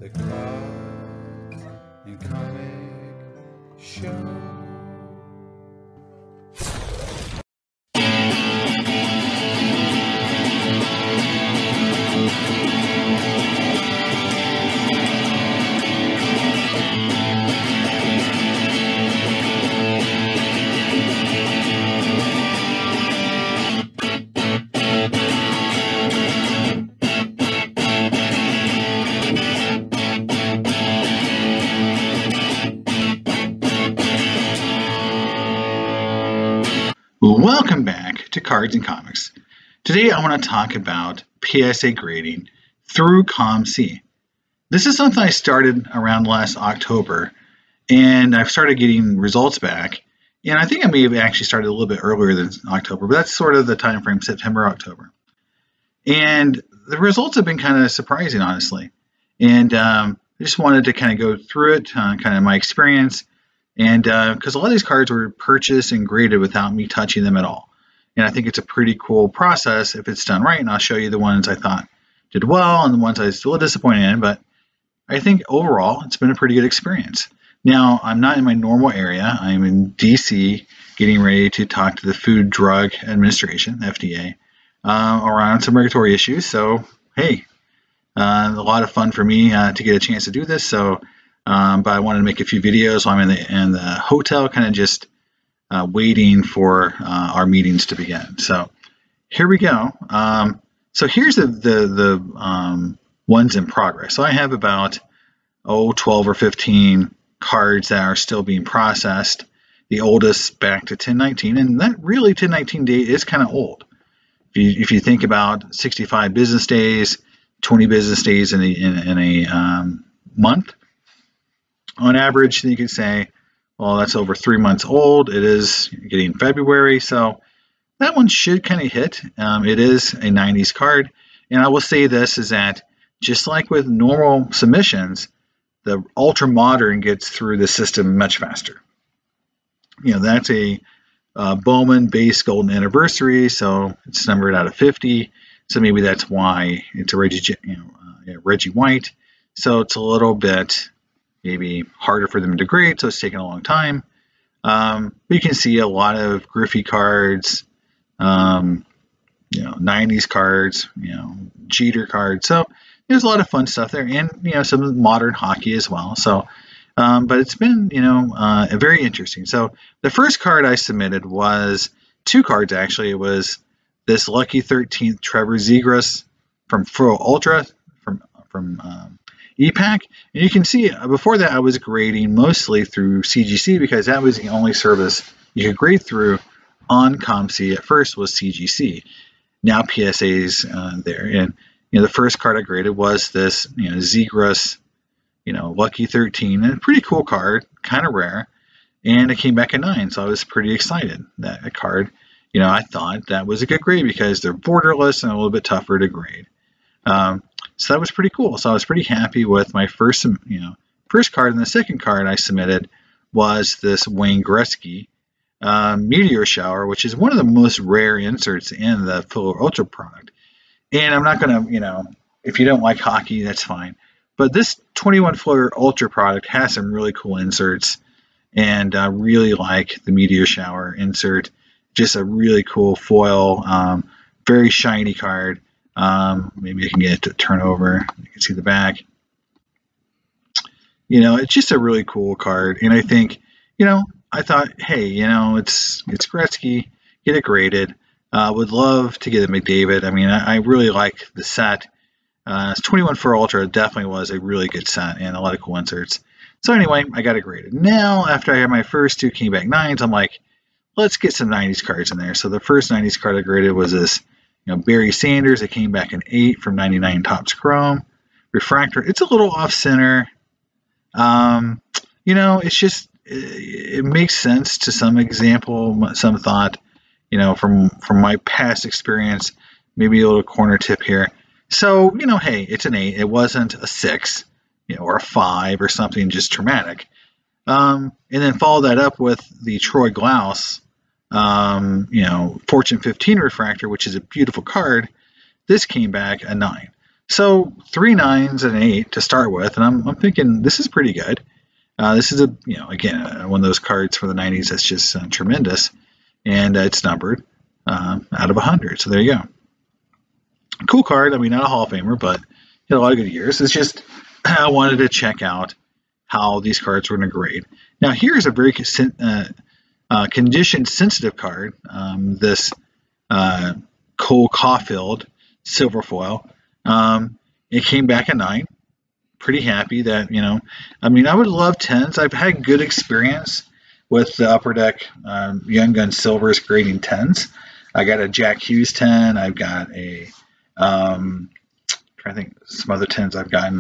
The Cards and Comic Show. Welcome back to Cards and Comics. Today I want to talk about PSA grading through COMC. This is something I started around last October, and I've started getting results back. And I think I may have actually started a little bit earlier than October, but that's sort of the time frame, September, October. And the results have been kind of surprising, honestly. And I just wanted to kind of go through it, kind of my experience. And because a lot of these cards were purchased and graded without me touching them at all. And I think it's a pretty cool process if it's done right. And I'll show you the ones I thought did well and the ones I was still disappointed in. But I think overall, it's been a pretty good experience. Now, I'm not in my normal area. I'm in DC getting ready to talk to the Food Drug Administration, FDA, around some regulatory issues. So, hey, a lot of fun for me to get a chance to do this. So, but I wanted to make a few videos while I'm in the hotel, kind of just waiting for our meetings to begin. So here we go. So here's the ones in progress. So I have about 12 or 15 cards that are still being processed. The oldest back to 1019, and that really 1019 date is kind of old. If you think about 65 business days, 20 business days in a month. On average, you could say, well, that's over 3 months old. It is getting February, so that one should kind of hit. It is a 90s card, and I will say this is that just like with normal submissions, the ultra modern gets through the system much faster. You know, that's a Bowman base golden anniversary, so it's numbered out of 50. So maybe that's why it's a Reggie White. So it's a little bit maybe harder for them to grade, so it's taking a long time. But you can see a lot of Griffey cards, 90s cards, Jeter cards. So there's a lot of fun stuff there, and some modern hockey as well. So, but it's been very interesting. So the first card I submitted was 2 cards actually. It was this Lucky 13th Trevor Zegras from Pro Ultra from EPAC, and you can see before that I was grading mostly through CGC because that was the only service you could grade through on COMC. At first was CGC, now PSA's there, and the first card I graded was this Zegras, Lucky 13, and a pretty cool card, kind of rare, and it came back a 9, so I was pretty excited that a card. I thought that was a good grade because they're borderless and a little bit tougher to grade. So that was pretty cool. So I was pretty happy with my first card. And the second card I submitted was this Wayne Gretzky Meteor Shower, which is one of the most rare inserts in the Fuller Ultra product. And I'm not going to, if you don't like hockey, that's fine. But this 21 Fuller Ultra product has some really cool inserts. And I really like the Meteor Shower insert. Just a really cool foil, very shiny card. Maybe I can get it to turn over. You can see the back. It's just a really cool card, and I think, I thought, hey, it's Gretzky, get it graded. Would love to get a McDavid. I mean, I really like the set. 21 for Ultra definitely was a really good set and a lot of cool inserts. So anyway, I got it graded. Now, after I had my first 2 came back 9s, I'm like, let's get some 90s cards in there. So the first 90s card I graded was this. Barry Sanders, it came back an 8 from 99 Topps Chrome. Refractor, it's a little off center. It's just, it makes sense to some example, some thought, from my past experience, maybe a little corner tip here. So, hey, it's an 8. It wasn't a 6, or a 5 or something just traumatic. And then follow that up with the Troy Glaus, Fortune 15 refractor, which is a beautiful card. This came back a 9. So 3 9s and an 8 to start with, and I'm thinking this is pretty good. This is again, one of those cards for the 90s that's just tremendous, and it's numbered out of 100. So there you go. Cool card. I mean, not a Hall of Famer, but had a lot of good years. It's just I wanted to check out how these cards were going to grade. Now here's a very condition-sensitive card. This Cole Caulfield silver foil. It came back a 9. Pretty happy that, I mean, I would love 10s. I've had good experience with the Upper Deck Young Gun Silvers grading 10s. I got a Jack Hughes 10. I've got a, trying to think some other 10s I've gotten.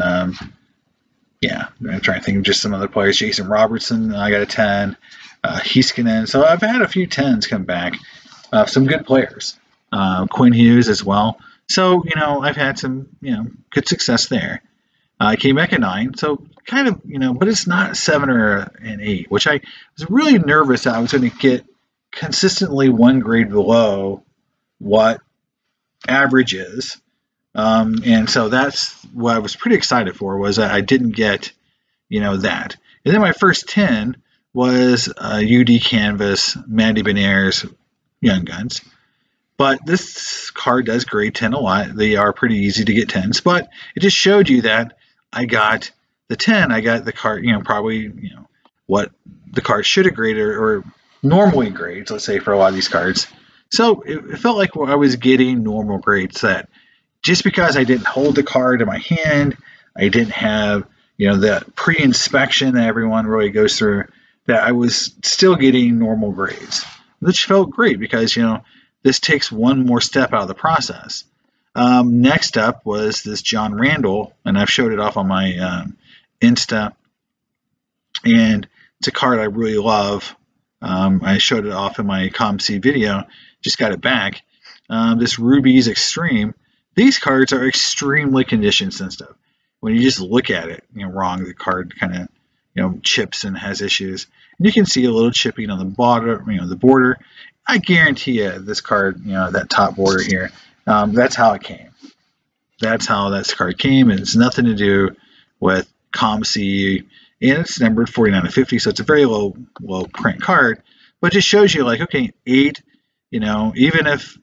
Yeah, I'm trying to think of just some other players. Jason Robertson, I got a 10. Heiskanen. So I've had a few 10s come back. Some good players. Quinn Hughes as well. So, I've had some, good success there. I came back at 9, so kind of, but it's not a 7 or an 8, which I was really nervous that I was going to get consistently one grade below what average is. And so that's what I was pretty excited for, was that I didn't get, that. And then my first 10 was UD Canvas, Mandy Benair's Young Guns. But this card does grade 10 a lot. They are pretty easy to get 10s, but it just showed you that I got the 10. I got the card, probably, what the card should have graded or normally grades, let's say, for a lot of these cards. So it felt like I was getting normal grades, that just because I didn't hold the card in my hand, I didn't have, the pre-inspection that everyone really goes through, that I was still getting normal grades, which felt great because, this takes one more step out of the process. Next up was this John Randall, and I've showed it off on my Insta, and it's a card I really love. I showed it off in my COMC video, just got it back. This Ruby's Extreme. These cards are extremely condition sensitive. When you just look at it, wrong, the card kind of, chips and has issues. And you can see a little chipping on the bottom, the border. I guarantee you this card, that top border here, that's how it came. That's how that card came, and it's nothing to do with COMC, and it's numbered 49 to 50, so it's a very low print card, but it just shows you, like, okay, 8, even if,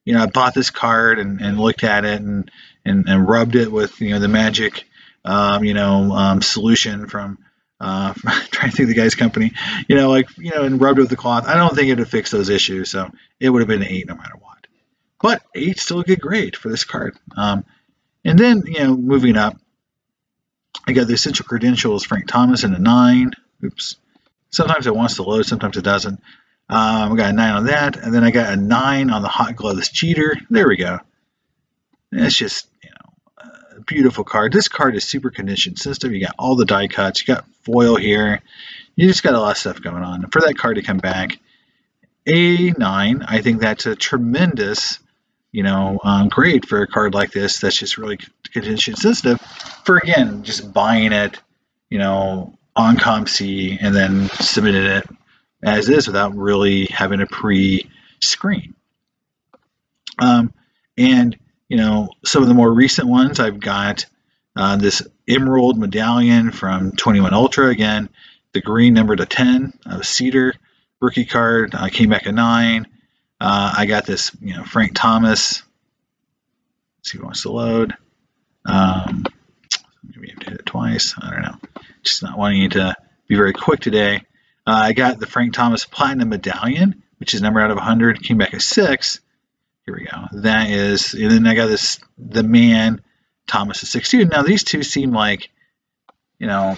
I bought this card and looked at it and rubbed it with, the magic, solution from, I'm trying to think of the guy's company, and rubbed it with the cloth. I don't think it would fix those issues, so it would have been an 8 no matter what. But 8's still a good grade for this card. And then, moving up, I got the Essential Credentials Frank Thomas in a 9. Oops. Sometimes it wants to load, sometimes it doesn't. I got a 9 on that, and then I got a 9 on the Hot Gloves Cheater. There we go. It's just, a beautiful card. This card is super condition sensitive. You got all the die cuts. You got foil here. You just got a lot of stuff going on. And for that card to come back, a 9, I think that's a tremendous, grade for a card like this that's just really condition sensitive. For, again, just buying it, on COMC and then submitting it as is without really having a pre-screen. And some of the more recent ones, I've got this Emerald Medallion from 21 Ultra. Again, the green numbered a 10, Cedar rookie card. I came back a 9. I got this, Frank Thomas. Let's see if it wants to load. Maybe I have to hit it twice. I don't know. Just not wanting you to be very quick today. I got the Frank Thomas Platinum Medallion, which is numbered out of 100. Came back a 6. Here we go. That is, and then I got this, the Man Thomas a 62. Now these two seem like, they're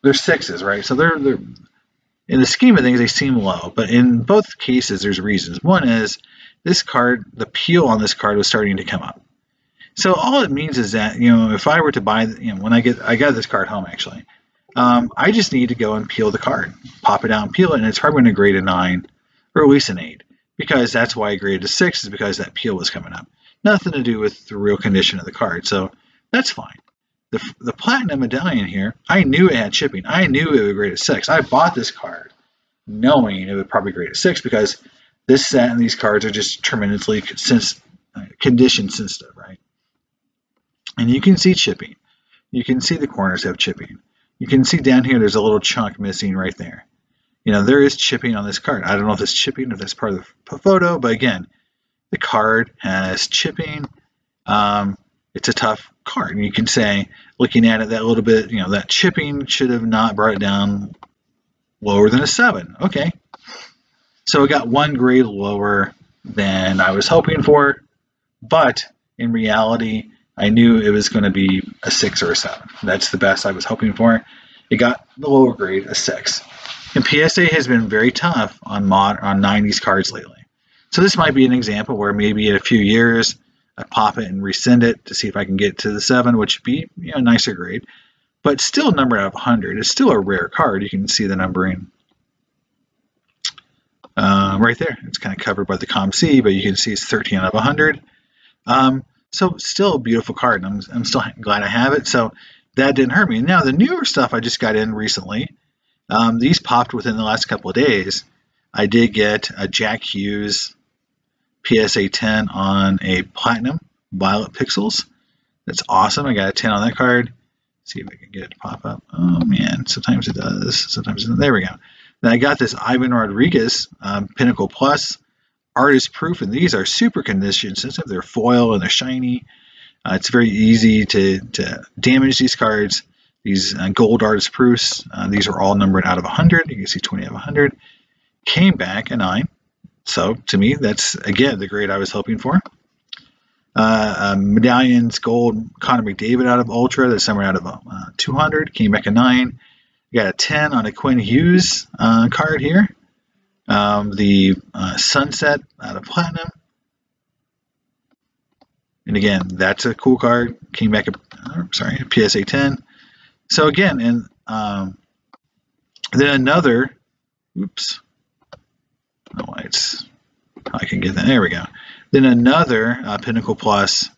6s, right? So they're in the scheme of things, they seem low, but in both cases, there's reasons. One is this card, the peel on this card was starting to come up. So all it means is that, if I were to buy, when I got this card home actually, I just need to go and peel the card, pop it out and peel it, and it's probably going to grade a 9 or at least an 8. Because that's why I graded a 6, is because that peel was coming up. Nothing to do with the real condition of the card, so that's fine. The Platinum Medallion here, I knew it had shipping. I knew it would grade a 6. I bought this card knowing it would probably grade a 6 because this set and these cards are just tremendously condition sensitive, right? And you can see chipping. You can see the corners have chipping. You can see down here there's a little chunk missing right there. There is chipping on this card. I don't know if it's chipping, if that's part of the photo, but again, the card has chipping. It's a tough card. And you can say, looking at it, that little bit, that chipping should have not brought it down lower than a 7. Okay. So it got 1 grade lower than I was hoping for, but in reality, I knew it was going to be a 6 or a 7. That's the best I was hoping for. It got the lower grade, a 6. And PSA has been very tough on 90s cards lately. So this might be an example where maybe in a few years, I pop it and resend it to see if I can get to the 7, which would be a nicer grade. But still numbered out of 100. It's still a rare card. You can see the numbering right there. It's kind of covered by the COMC, but you can see it's 13 out of 100. So still a beautiful card, and I'm still glad I have it. So that didn't hurt me. Now the newer stuff I just got in recently, these popped within the last couple of days. I did get a Jack Hughes PSA 10 on a Platinum Violet Pixels. That's awesome. I got a 10 on that card. See if I can get it to pop up. Oh man, sometimes it does. Sometimes it doesn't. There we go. Then I got this Ivan Rodriguez Pinnacle Plus Artist Proof, and these are super condition sensitive. They're foil and they're shiny. It's very easy to damage these cards. These gold Artist Proofs, these are all numbered out of 100. You can see 20 out of 100. Came back a 9. So to me, that's again the grade I was hoping for. Medallions Gold Connor McDavid out of Ultra, that's somewhere out of 200. Came back a 9. You got a 10 on a Quinn Hughes card here. The Sunset out of Platinum. And again, that's a cool card. Came back a PSA 10. So again, and then another, oops. Oh, I can get that. There we go. Then another Pinnacle Plus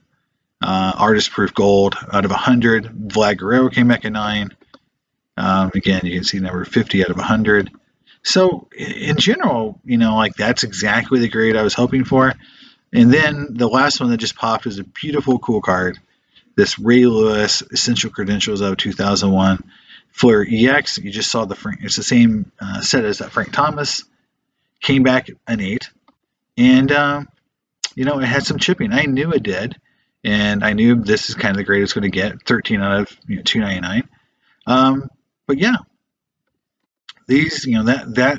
Artist Proof Gold out of 100. Vlad Guerrero came back a 9. Again, you can see number 50 out of 100. So in general, like that's exactly the grade I was hoping for. And then the last one that just popped is a beautiful, cool card. This Ray Lewis Essential Credentials of 2001 Flair EX. You just saw it's the same set as that Frank Thomas. Came back an 8. And, it had some chipping. I knew it did. And I knew this is kind of the grade it's going to get, 13 out of 299. But yeah, these, I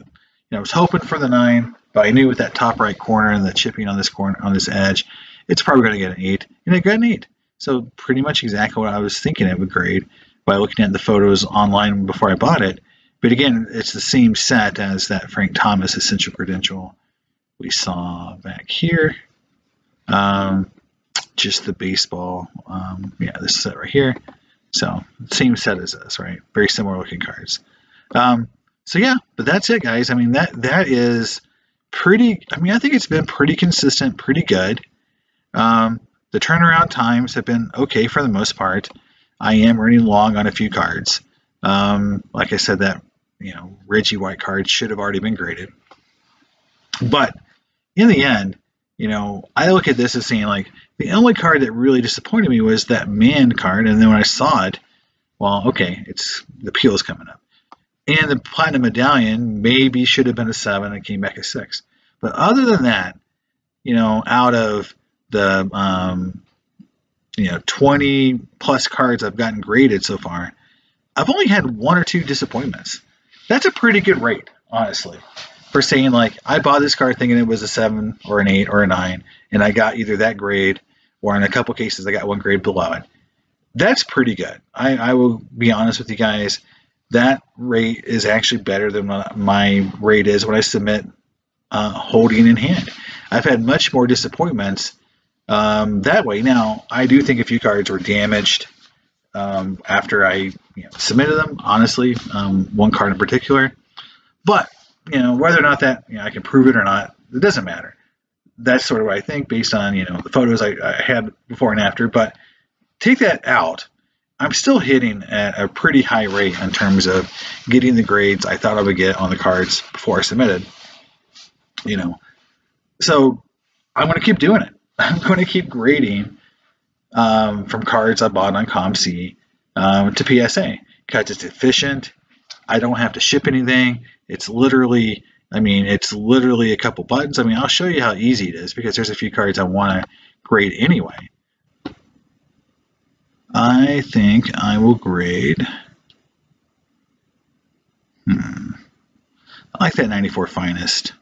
was hoping for the 9, but I knew with that top right corner and the chipping on this corner, on this edge, it's probably going to get an 8, and it got an 8. So pretty much exactly what I was thinking it would grade by looking at the photos online before I bought it. But again, it's the same set as that Frank Thomas Essential Credential we saw back here. Just the baseball, this set right here. So same set as this, right? Very similar looking cards. So yeah, but that's it, guys. I mean, that is pretty. I mean, I think it's been pretty consistent, pretty good. The turnaround times have been okay for the most part. I am running long on a few cards. Like I said, that Reggie White card should have already been graded. But in the end, I look at this as saying like the only card that really disappointed me was that man card. And then when I saw it, well, okay, it's the peel is coming up. And the Platinum Medallion maybe should have been a 7 and came back a 6. But other than that, out of the 20 plus cards I've gotten graded so far, I've only had 1 or 2 disappointments. That's a pretty good rate, honestly, for saying like I bought this card thinking it was a 7 or an 8 or a 9, and I got either that grade or in a couple cases I got 1 grade below it. That's pretty good. I will be honest with you guys. That rate is actually better than what my rate is when I submit holding in hand. I've had much more disappointments that way. Now, I do think a few cards were damaged after I submitted them, honestly, 1 card in particular. But, whether or not that I can prove it or not, it doesn't matter. That's sort of what I think based on, the photos I had before and after. But take that out, I'm still hitting at a pretty high rate in terms of getting the grades I thought I would get on the cards before I submitted. So I'm going to keep doing it. I'm going to keep grading from cards I bought on COMC to PSA because it's efficient. I don't have to ship anything. It's literally, it's literally a couple buttons. I'll show you how easy it is because there's a few cards I want to grade anyway. I think I will grade. I like that 94 Finest.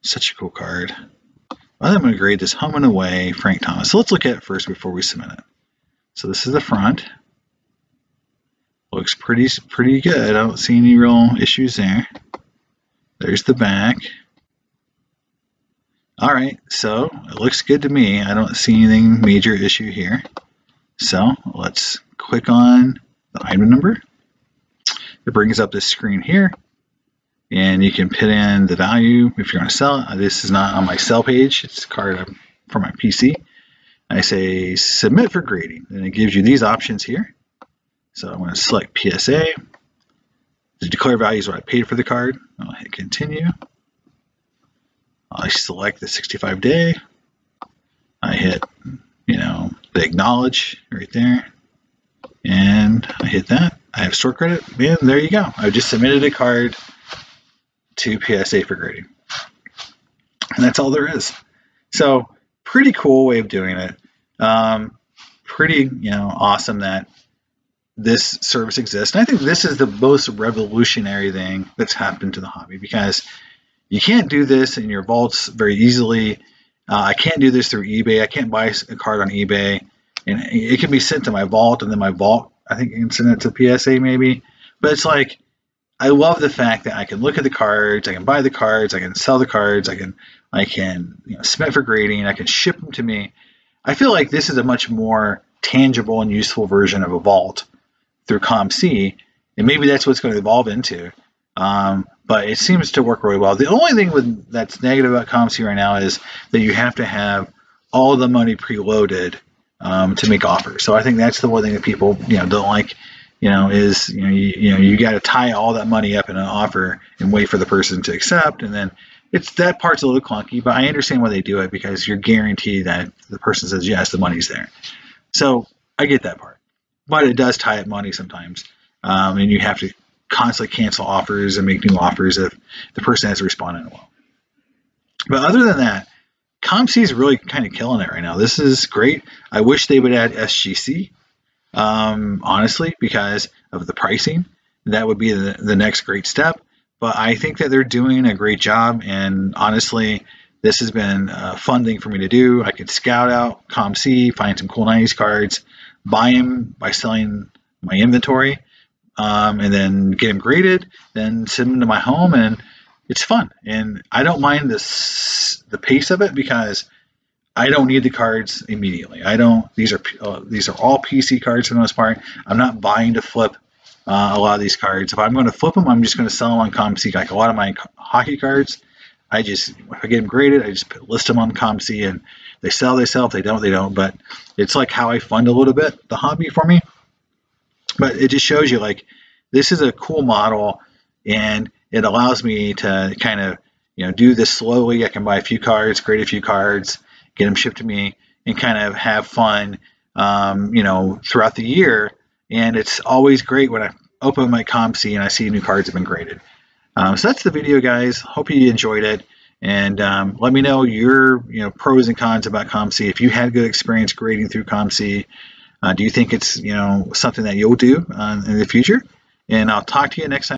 Such a cool card. I'm going to grade this Home and Away Frank Thomas. So let's look at it first before we submit it. So this is the front. Looks pretty good. I don't see any real issues there. There's the back. All right, so it looks good to me. I don't see anything major issue here. So let's click on the item number. It brings up this screen here, and you can put in the value if you're going to sell it. This is not on my sell page. It's a card for my PC. I say submit for grading, and it gives you these options here. So I'm going to select PSA. The declare value is what I paid for the card. I'll hit continue. I select the 65-day. I hit, the acknowledge right there, and I hit that. I have store credit, and there you go. I just submitted a card to PSA for grading, and that's all there is. So pretty cool way of doing it. Pretty awesome that this service exists. And I think this is the most revolutionary thing that's happened to the hobby because you can't do this in your vaults very easily. I can't do this through eBay. I can't buy a card on eBay, and it can be sent to my vault, and then my vault, I think, can send it to PSA maybe. But it's like, I love the fact that I can look at the cards, I can buy the cards, I can sell the cards, I can submit for grading, I can ship them to me. I feel like this is a much more tangible and useful version of a vault through COMC, and maybe that's what it's going to evolve into. But it seems to work really well. The only thing that's negative about COMC right now is that you have to have all the money preloaded to make offers. So I think that's the one thing that people don't like. You got to tie all that money up in an offer and wait for the person to accept, and then that part's a little clunky. But I understand why they do it because you're guaranteed that if the person says yes, the money's there. So I get that part, but it does tie up money sometimes, and you have to constantly cancel offers and make new offers if the person hasn't responded well. But other than that, COMC is really kind of killing it right now. This is great. I wish they would add SGC, honestly, because of the pricing. That would be the next great step. But I think that they're doing a great job, and honestly, this has been a fun thing for me to do. I could scout out COMC, find some cool 90s cards, buy them by selling my inventory, and then get them graded, then send them to my home, and it's fun. And I don't mind the pace of it because I don't need the cards immediately. These are all PC cards for the most part. I'm not buying to flip a lot of these cards. If I'm going to flip them, I'm just going to sell them on COMC. Like a lot of my hockey cards, if I get them graded, I just list them on COMC, and they sell. If they don't, they don't. But it's like how I fund a little bit the hobby for me. But it just shows you, like, this is a cool model, and it allows me to kind of do this slowly. I can buy a few cards, grade a few cards, get them shipped to me, and kind of have fun throughout the year. And it's always great when I open my COMC and I see new cards have been graded. So that's the video, guys. Hope you enjoyed it, and let me know your pros and cons about COMC. If you had good experience grading through COMC, do you think it's something that you'll do in the future? And I'll talk to you next time.